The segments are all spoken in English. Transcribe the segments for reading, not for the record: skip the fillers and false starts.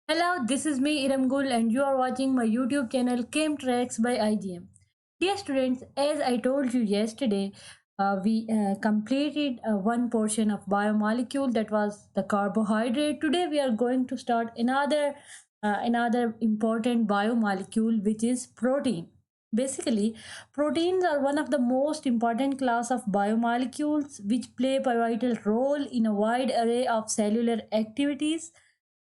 Hello, this is me Iram Gul and you are watching my YouTube channel Chem Tracks by IGM. Dear students, as I told you yesterday, we completed one portion of biomolecule that was the carbohydrate. Today we are going to start another important biomolecule which is protein. Basically, proteins are one of the most important class of biomolecules which play a pivotal role in a wide array of cellular activities.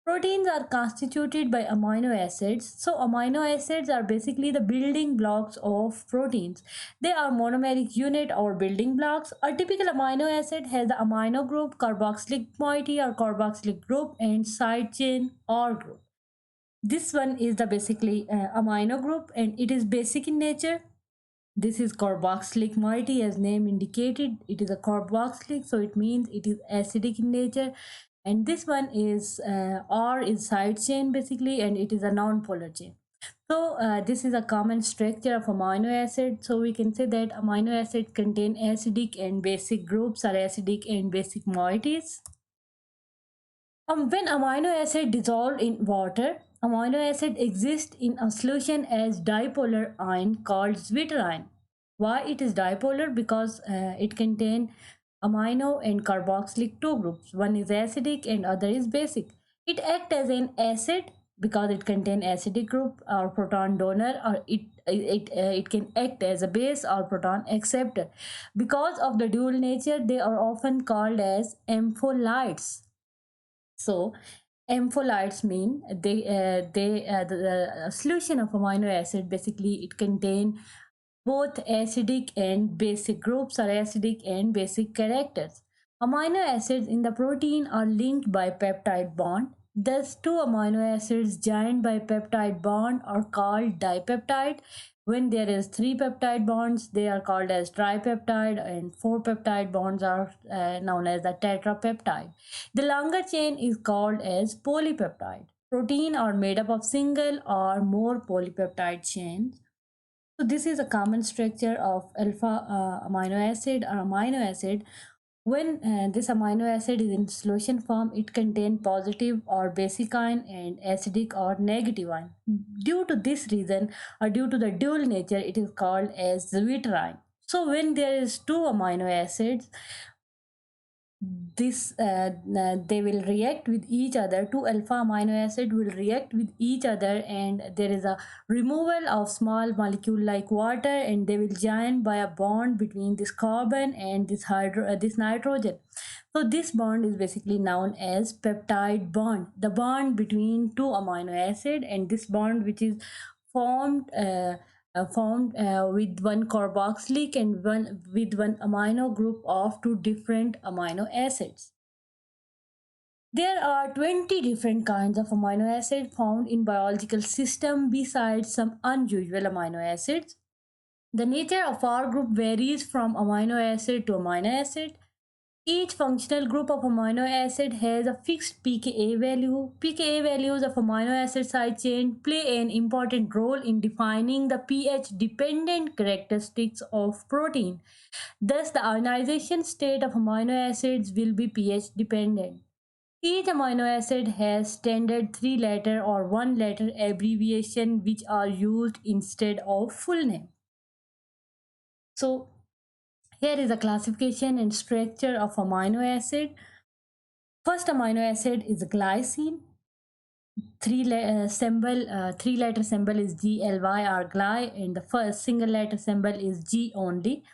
Proteins are constituted by amino acids. So, amino acids are basically the building blocks of proteins. They are monomeric unit or building blocks. A typical amino acid has the amino group, carboxylic moiety or carboxylic group, and side chain or group. This one is the basically amino group and it is basic in nature. This is carboxylic moiety as name indicated. It is a carboxylic, so it means it is acidic in nature. And this one is R is side chain basically, and it is a non-polar chain. So this is a common structure of amino acid. So we can say that amino acids contain acidic and basic groups or acidic and basic moieties. When amino acid dissolved in water, amino acid exists in a solution as dipolar ion called zwitterine. Why it is dipolar? Because it contains amino and carboxylic two groups. One is acidic and other is basic. It acts as an acid because it contains acidic group or proton donor, or it can act as a base or proton acceptor. Because of the dual nature, they are often called as ampholytes. So ampholytes mean the solution of amino acid basically it contain both acidic and basic groups or acidic and basic characters. Amino acids in the protein are linked by peptide bond. Thus, two amino acids joined by peptide bond are called dipeptide. When there is three peptide bonds, they are called as tripeptide, and four peptide bonds are known as the tetrapeptide. The longer chain is called as polypeptide. Protein are made up of single or more polypeptide chains. So this is a common structure of alpha amino acid or amino acid. When this amino acid is in solution form, it contains positive or basic ion and acidic or negative ion. Due to this reason or due to the dual nature, it is called as zwitterine. So when there is two amino acids, this they will react with each other. Two alpha amino acid will react with each other, and there is a removal of small molecule like water, and they will join by a bond between this carbon and this nitrogen. So this bond is basically known as peptide bond, the bond between two amino acid, and this bond which is formed with one carboxylic and one with one amino group of two different amino acids. There are 20 different kinds of amino acid found in biological system besides some unusual amino acids. The nature of our group varies from amino acid to amino acid. Each functional group of amino acid has a fixed pKa value. pKa values of amino acid side chain play an important role in defining the pH dependent characteristics of protein. Thus, the ionization state of amino acids will be pH dependent. Each amino acid has standard three letter or one letter abbreviation which are used instead of full name. So, here is a classification and structure of amino acid. First amino acid is glycine. Three letter symbol is GLY or gly, and the first single letter symbol is G only.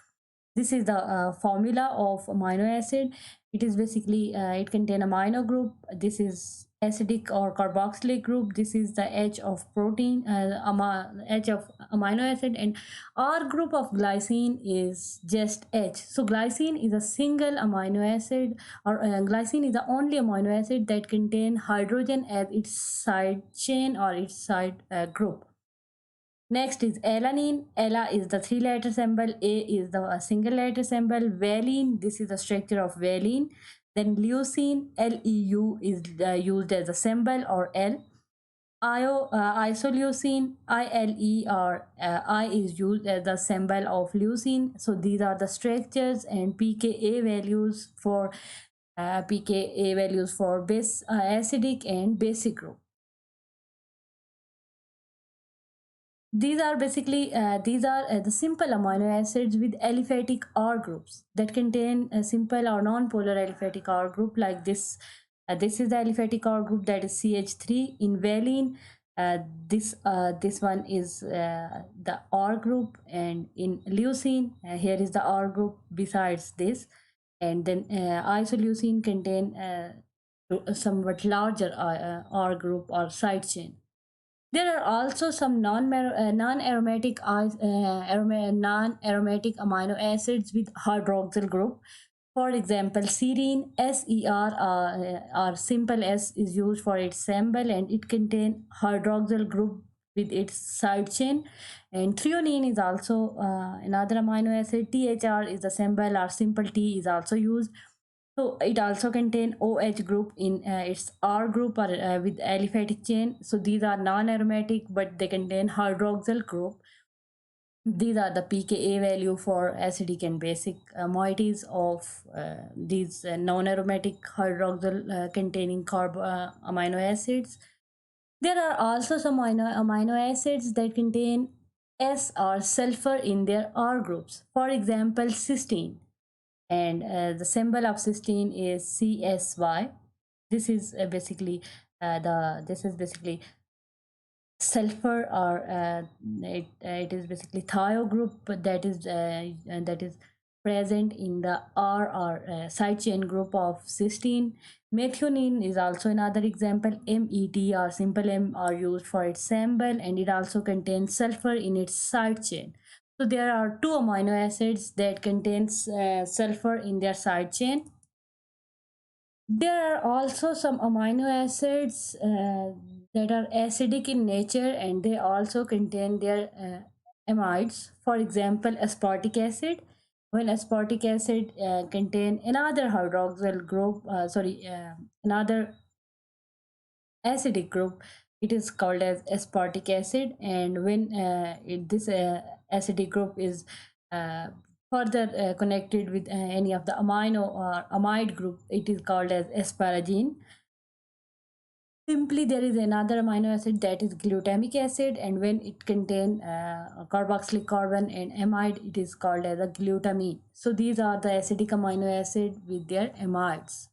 This is the formula of amino acid. It is basically it contain amino group. This is acidic or carboxylic group. This is the H of protein, H of amino acid, and R group of glycine is just H. So glycine is a single amino acid, or glycine is the only amino acid that contain hydrogen as its side chain or its side group. Next is alanine. Ala is the three letter symbol, A is the single letter symbol, valine, this is the structure of valine. Then leucine, LEU is used as a symbol or L. Isoleucine, ILE or I is used as the symbol of leucine. So these are the structures and pKa values for base acidic and basic group. These are basically the simple amino acids with aliphatic R groups that contain a simple or non-polar aliphatic R group like this. This is the aliphatic R group, that is CH3. In valine, this one is the R group, and in leucine, here is the R group besides this, and then isoleucine contain a somewhat larger R group or side chain. There are also some non-aromatic non-aromatic amino acids with hydroxyl group. For example, serine, SER, or simple S is used for its symbol, and it contains hydroxyl group with its side chain. And threonine is also another amino acid. THR is the symbol, or simple T is also used. So it also contain OH group in its R group, or with aliphatic chain. So these are non-aromatic, but they contain hydroxyl group. These are the pKa value for acidic and basic moieties of these non-aromatic hydroxyl containing amino acids. There are also some amino acids that contain S or sulfur in their R groups. For example, cysteine, and the symbol of cysteine is CSY. This is basically sulfur, or it is basically thio group that is present in the R or side chain group of cysteine. Methionine is also another example. MET or simple M are used for its symbol, and it also contains sulfur in its side chain. So there are two amino acids that contains sulfur in their side chain. There are also some amino acids that are acidic in nature, and they also contain their amides. For example, aspartic acid. When aspartic acid contain another hydroxyl group, another acidic group, it is called as aspartic acid. And when this acidic group is uh, further connected with any of the amino or amide group, it is called as asparagine. Simply, there is another amino acid that is glutamic acid, and when it contain carboxylic carbon and amide, it is called as a glutamine. So these are the acidic amino acid with their amides.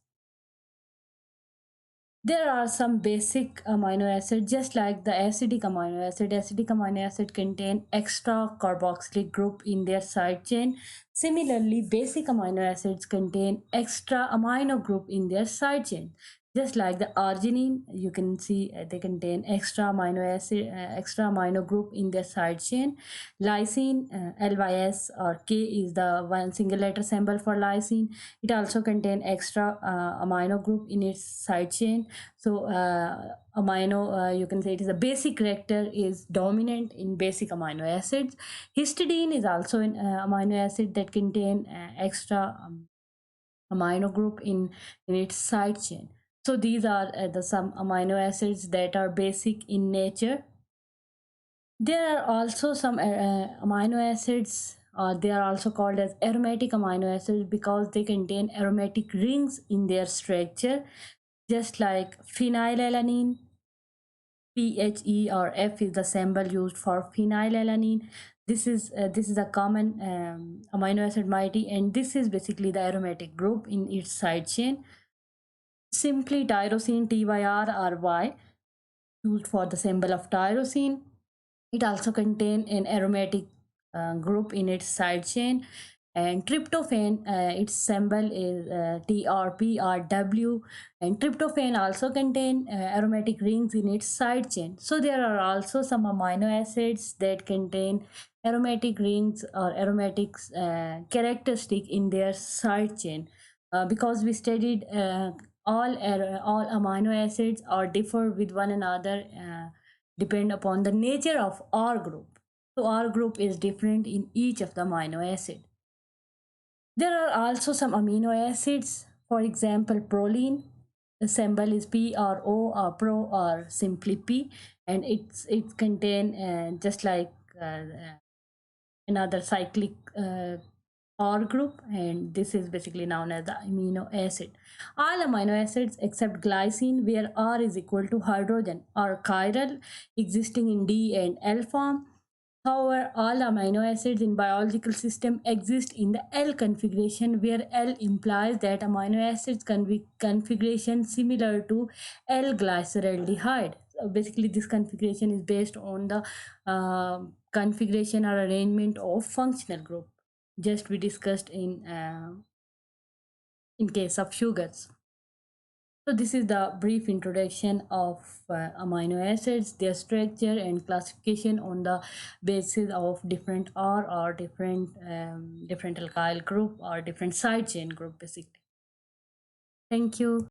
There are some basic amino acids, just like the acidic amino acid. Acidic amino acid contain extra carboxylic group in their side chain. Similarly, basic amino acids contain extra amino group in their side chain. Just like the arginine, you can see they contain extra amino group in their side chain. Lysine, LYS or K is the one single letter symbol for lysine. It also contain extra amino group in its side chain. So you can say it is a basic character is dominant in basic amino acids. Histidine is also an amino acid that contain extra amino group in its side chain. So these are the some amino acids that are basic in nature. There are also some amino acids, they are also called as aromatic amino acids because they contain aromatic rings in their structure, just like phenylalanine. PHE or F is the symbol used for phenylalanine. This is a common amino acid moiety, and this is basically the aromatic group in its side chain. Simply tyrosine, TYR or Y, used for the symbol of tyrosine. It also contains an aromatic group in its side chain. And tryptophan, its symbol is TRPRW, and tryptophan also contain aromatic rings in its side chain. So there are also some amino acids that contain aromatic rings or aromatic characteristic in their side chain. Because we studied all amino acids or differ with one another depend upon the nature of R group. So R group is different in each of the amino acid. There are also some amino acids, for example, proline. The symbol is PRO or pro or simply P, and it contain just like another cyclic R group, and this is basically known as the amino acid. All amino acids except glycine, where R is equal to hydrogen, are chiral, existing in D and L form. However, all amino acids in biological system exist in the L configuration, where L implies that amino acids configuration similar to L-glyceraldehyde. So basically, this configuration is based on the configuration or arrangement of functional group. Just we discussed in case of sugars. So this is the brief introduction of amino acids, their structure and classification on the basis of different R or different alkyl group or different side chain group basically. Thank you.